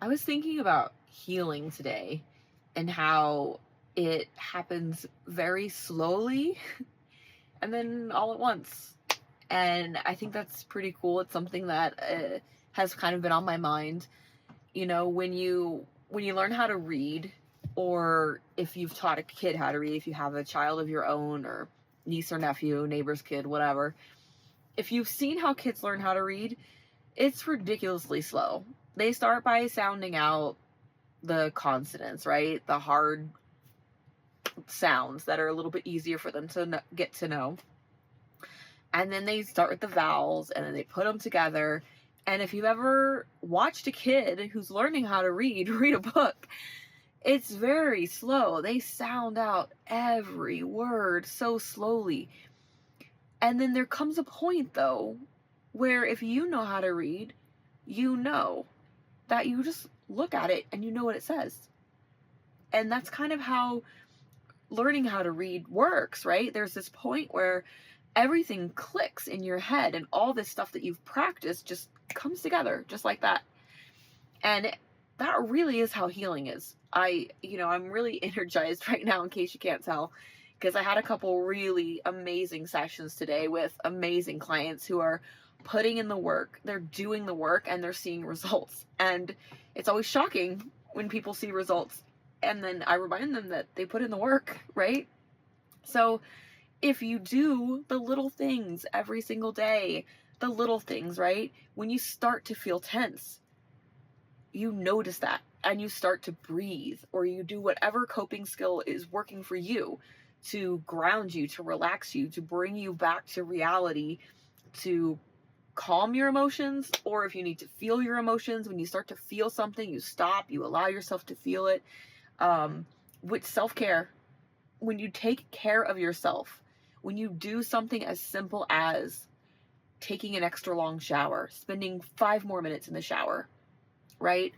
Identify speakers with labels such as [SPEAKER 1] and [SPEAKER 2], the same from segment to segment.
[SPEAKER 1] I was thinking about healing today and how it happens very slowly and then all at once. And I think that's pretty cool. It's something that has kind of been on my mind. When you learn how to read, or if you've taught a kid how to read, if you have a child of your own, or niece or nephew, neighbor's kid, whatever, if you've seen how kids learn how to read, it's ridiculously slow. They start by sounding out the consonants, right? The hard sounds that are a little bit easier for them to get to know. And then they start with the vowels and then they put them together. And if you've ever watched a kid who's learning how to read a book, it's very slow. They sound out every word so slowly. And then there comes a point, though, where if you know how to read, you know that you just look at it and you know what it says. And that's kind of how learning how to read works, right? There's this point where everything clicks in your head and all this stuff that you've practiced just comes together just like that. And that really is how healing is. I'm really energized right now, in case you can't tell, because I had a couple really amazing sessions today with amazing clients who are putting in the work, they're doing the work, and they're seeing results. And it's always shocking when people see results. And then I remind them that they put in the work, right? So if you do the little things every single day, the little things, right? When you start to feel tense, you notice that and you start to breathe, or you do whatever coping skill is working for you to ground you, to relax you, to bring you back to reality, to calm your emotions. Or if you need to feel your emotions, when you start to feel something, you stop, you allow yourself to feel it. With self-care, when you take care of yourself, when you do something as simple as taking an extra long shower, spending 5 more minutes in the shower, right?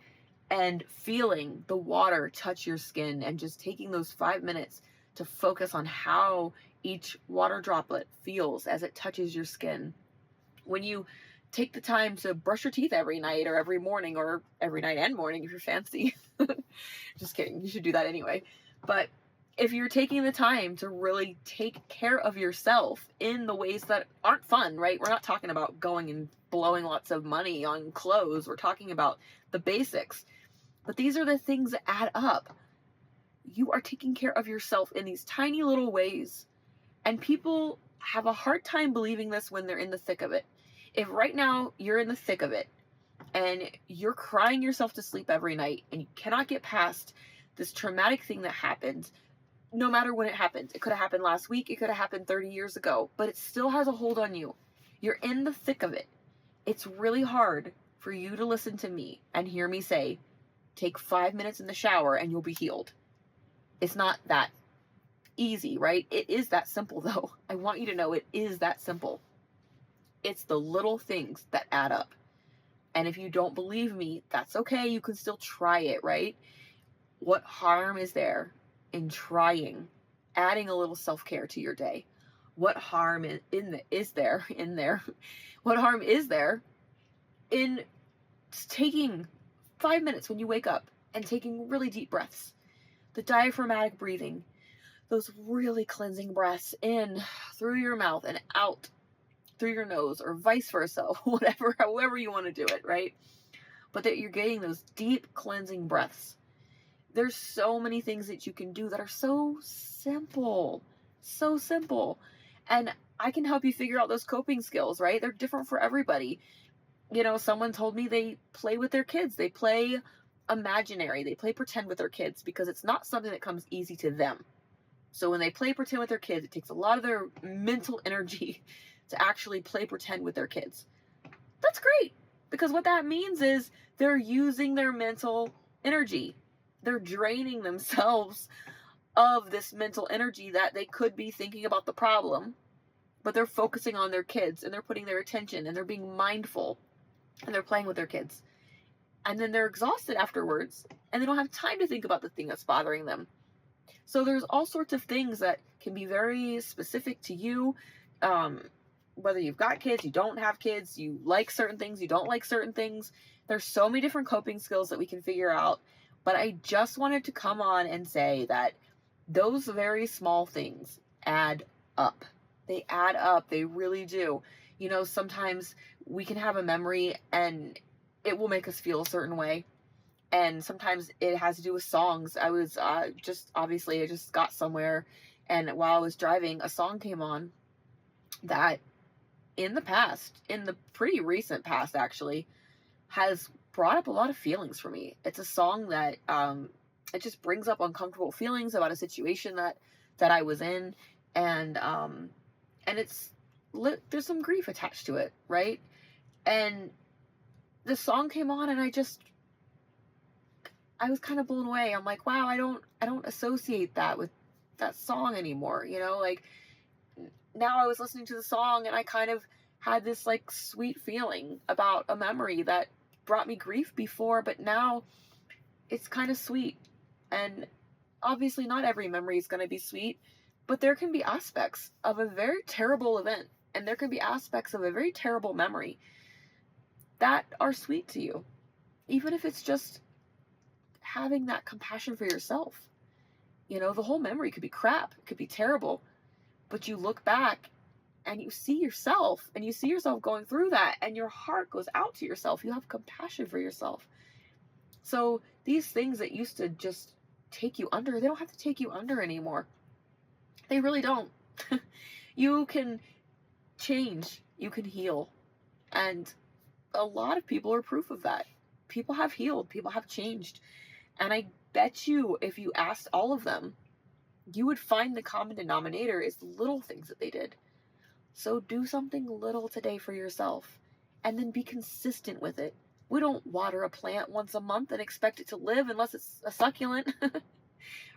[SPEAKER 1] And feeling the water touch your skin and just taking those 5 minutes to focus on how each water droplet feels as it touches your skin. When you take the time to brush your teeth every night or every morning, or every night and morning if you're fancy. Just kidding. You should do that anyway. But if you're taking the time to really take care of yourself in the ways that aren't fun, right? We're not talking about going and blowing lots of money on clothes. We're talking about the basics. But these are the things that add up. You are taking care of yourself in these tiny little ways. And people have a hard time believing this when they're in the thick of it. If right now you're in the thick of it and you're crying yourself to sleep every night and you cannot get past this traumatic thing that happened, no matter when it happened, it could have happened last week, it could have happened 30 years ago, but it still has a hold on you. You're in the thick of it. It's really hard for you to listen to me and hear me say, take 5 minutes in the shower and you'll be healed. It's not that easy, right? It is that simple, though. I want you to know it is that simple. It's the little things that add up. And if you don't believe me, that's okay. You can still try it, right? What harm is there in trying, adding a little self-care to your day? What harm is there? What harm is there in taking 5 minutes when you wake up and taking really deep breaths? The diaphragmatic breathing, those really cleansing breaths in through your mouth and out through your nose, or vice versa, however you want to do it, right? But that you're getting those deep cleansing breaths. There's so many things that you can do that are so simple. And I can help you figure out those coping skills, right? They're different for everybody. Someone told me they play with their kids. They play imaginary. They play pretend with their kids because it's not something that comes easy to them. So when they play pretend with their kids, it takes a lot of their mental energy to actually play pretend with their kids. That's great, because what that means is they're using their mental energy. They're draining themselves of this mental energy that they could be thinking about the problem, but they're focusing on their kids and they're putting their attention and they're being mindful and they're playing with their kids. And then they're exhausted afterwards and they don't have time to think about the thing that's bothering them. So there's all sorts of things that can be very specific to you. Whether you've got kids, you don't have kids, you like certain things, you don't like certain things. There's so many different coping skills that we can figure out, but I just wanted to come on and say that those very small things add up. They add up. They really do. You know, sometimes we can have a memory and it will make us feel a certain way. And sometimes it has to do with songs. I was obviously, I just got somewhere, and while I was driving, a song came on that in the past, in the pretty recent past actually, has brought up a lot of feelings for me. It's a song that it just brings up uncomfortable feelings about a situation that I was in, and it's there's some grief attached to it, right? And the song came on, and I was kind of blown away. I'm like, wow, I don't associate that with that song anymore, you know? Like, now I was listening to the song, and I kind of had this like sweet feeling about a memory that brought me grief before, but now it's kind of sweet. And obviously not every memory is going to be sweet, but there can be aspects of a very terrible event, and there can be aspects of a very terrible memory that are sweet to you, even if it's just having that compassion for yourself. You know, the whole memory could be crap, it could be terrible, but you look back and you see yourself, and you see yourself going through that, and your heart goes out to yourself. You have compassion for yourself. So these things that used to just take you under, they don't have to take you under anymore. They really don't. You can change, you can heal. And a lot of people are proof of that. People have healed, people have changed. And I bet you, if you asked all of them, you would find the common denominator is the little things that they did. So do something little today for yourself, and then be consistent with it. We don't water a plant once a month and expect it to live unless it's a succulent,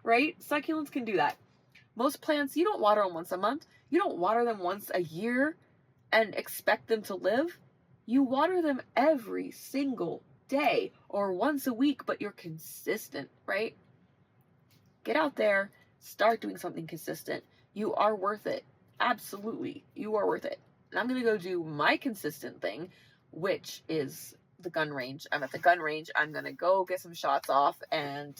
[SPEAKER 1] right? Succulents can do that. Most plants, you don't water them once a month. You don't water them once a year and expect them to live. You water them every single day or once a week, but you're consistent, right? Get out there, start doing something consistent. You are worth it. Absolutely, you are worth it. And I'm going to go do my consistent thing, which is the gun range. I'm at the gun range. I'm going to go get some shots off, and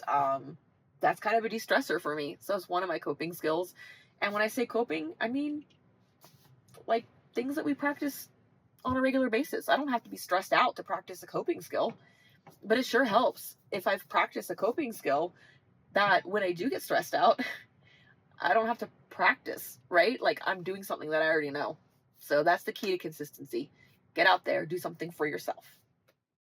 [SPEAKER 1] that's kind of a de-stressor for me. So it's one of my coping skills. And when I say coping, I mean like things that we practice on a regular basis. I don't have to be stressed out to practice a coping skill, but it sure helps if I've practiced a coping skill that when I do get stressed out, I don't have to practice, right? Like, I'm doing something that I already know. So that's the key to consistency. Get out there, do something for yourself.